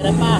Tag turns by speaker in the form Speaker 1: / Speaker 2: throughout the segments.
Speaker 1: Saan pa?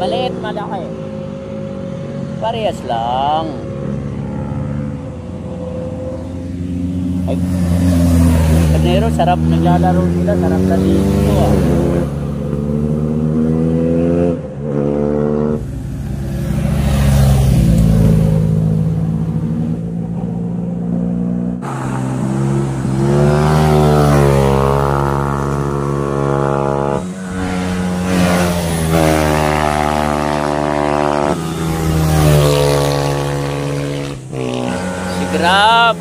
Speaker 1: Maliit, malaki. Parehas lang. Ay, Karnero, sarap naglalaro sila. Sarap na dito ah. Grab!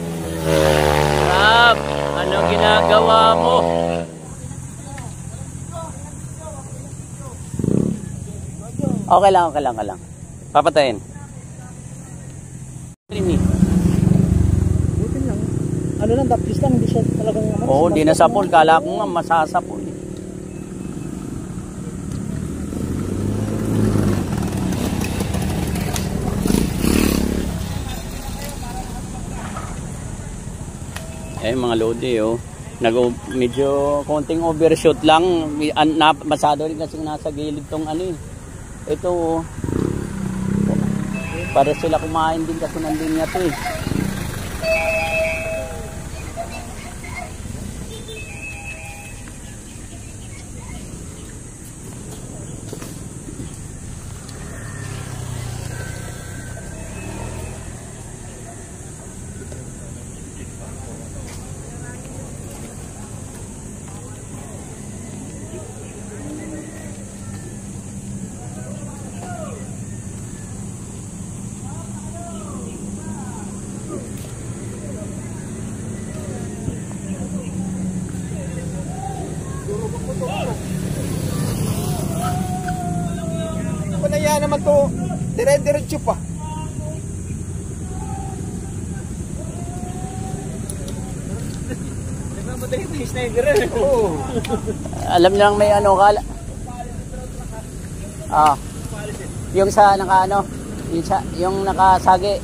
Speaker 1: Grab! Ano ginagawa mo? Okay lang, okay lang, okay lang. Papatayin.
Speaker 2: Butin lang. Ano lang, tapis lang, hindi siya talagang...
Speaker 1: Oo, hindi nasapol. Kala ko nga masasapol. Eh mga lodi oh, medyo konting overshoot lang, masado rin kasi nasa gilid tong ano eh. Ito oh, para sila kumain din kasi ng linya to eh.
Speaker 2: Panaya naman to, dire-diretso pa.
Speaker 1: Alam niyo lang may ano kala. Ah. Yung sa naka ano, yung nakasagi.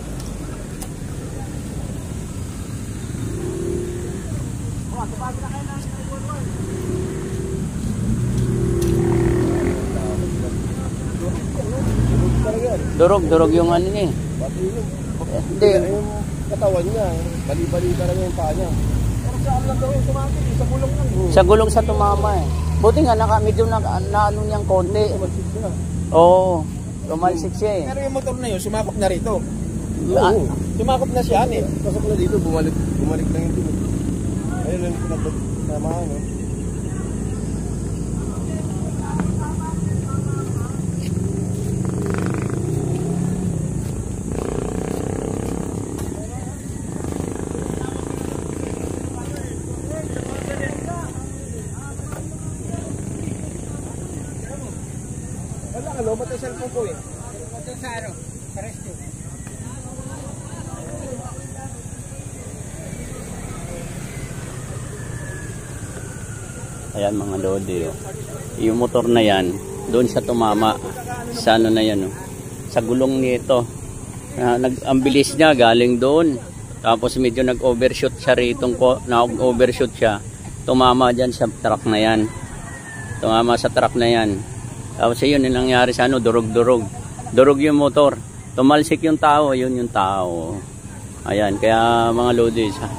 Speaker 1: Durog yung ano niya. Hindi.
Speaker 2: Yung katawan niya, bali-bali talaga yung paa niya. Pero saan lang daw yung sumati, sa gulong lang.
Speaker 1: Sa gulong sa tumama eh. Buti nga medyo na ano niyang konti. Oo, tumalsik siya eh.
Speaker 2: Pero yung motor na yun, sumakop na rito. Oo, sumakop na siya eh. Pasok na dito, bumalik lang yung dito. Ayun lang pinagtamaan no. Ano, ba't yung cellphone ko eh? Ba't yung sa ano? Paresto.
Speaker 1: Ayan mga lodi oh. Yung motor na yan, doon sa tumama. Sa ano na yan oh. Sa gulong nito. Ang bilis niya galing doon. Tapos medyo nag-overshoot siya rito. Na-overshoot siya. Tumama dyan sa truck na yan. Tumama sa truck na yan. Tapos yun yung nangyari sa ano, durog yung motor. Tumalsik yung tao, yun yung tao. Ayan, kaya mga lodis ha.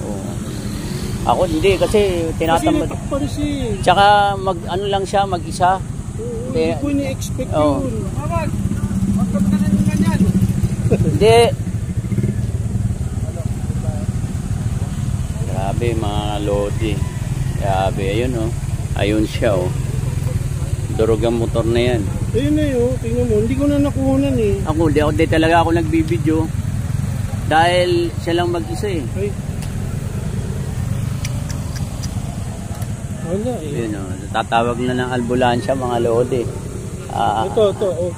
Speaker 1: Oo. Ako hindi kasi tinatamad. Tsaka mag ano lang siya, mag-isa.
Speaker 2: Hindi ko ni-expect
Speaker 1: oh.
Speaker 2: yun. Wag ka na yung ganyan.
Speaker 1: Hindi. Grabe mga lodi. Grabe, ayun oh. Ayun siya oh. Durog ang motor na yan.
Speaker 2: Ayun na yun, tingnan mo. Hindi ko na nakuhunan eh.
Speaker 1: Ako, di talaga ako nagbibideo. Dahil siya lang mag-isa eh.
Speaker 2: Ay. Wala eh.
Speaker 1: Ayun oh. Tatawag na ng ambulansya mga lodi.
Speaker 2: Ito. Oh.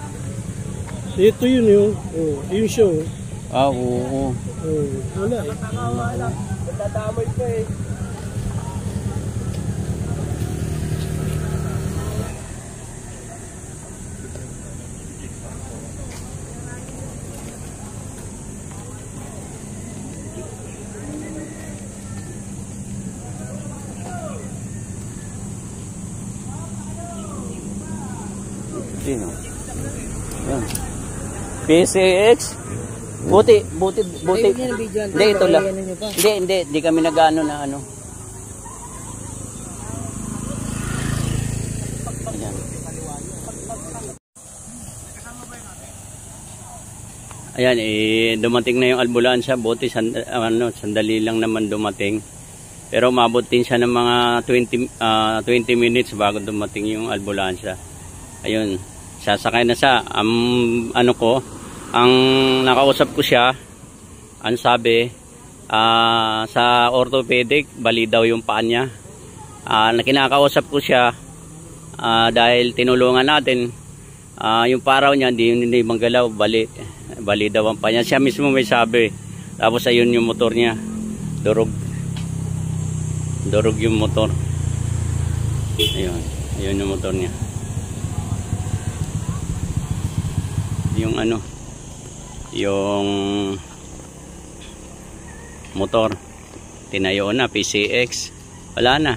Speaker 2: Ito yun yun. Oh, yun siya oh.
Speaker 1: Oo.
Speaker 2: Wala eh. Wala. Natatamay pa eh.
Speaker 1: Sino? Yan. PCX. Buti. Hindi, ito lang. Hindi kami nag-ano na ano. Ayan. Ayan, dumating na yung ambulansya. Buti, sandali lang naman dumating. Pero umabot din siya ng mga 20 minutes bago dumating yung ambulansya. Ayun, sasakay na siya. Ang nakausap ko siya, ang sabi, sa orthopedic, bali daw yung paa niya. Kinakausap ko siya dahil tinulungan natin. Yung paraw niya, hindi manggalaw, bali daw ang paa niya. Siya mismo may sabi. Tapos ayun yung motor niya, durog yung motor. Ayun yung motor niya. Yung motor tinayo na, PCX, wala na.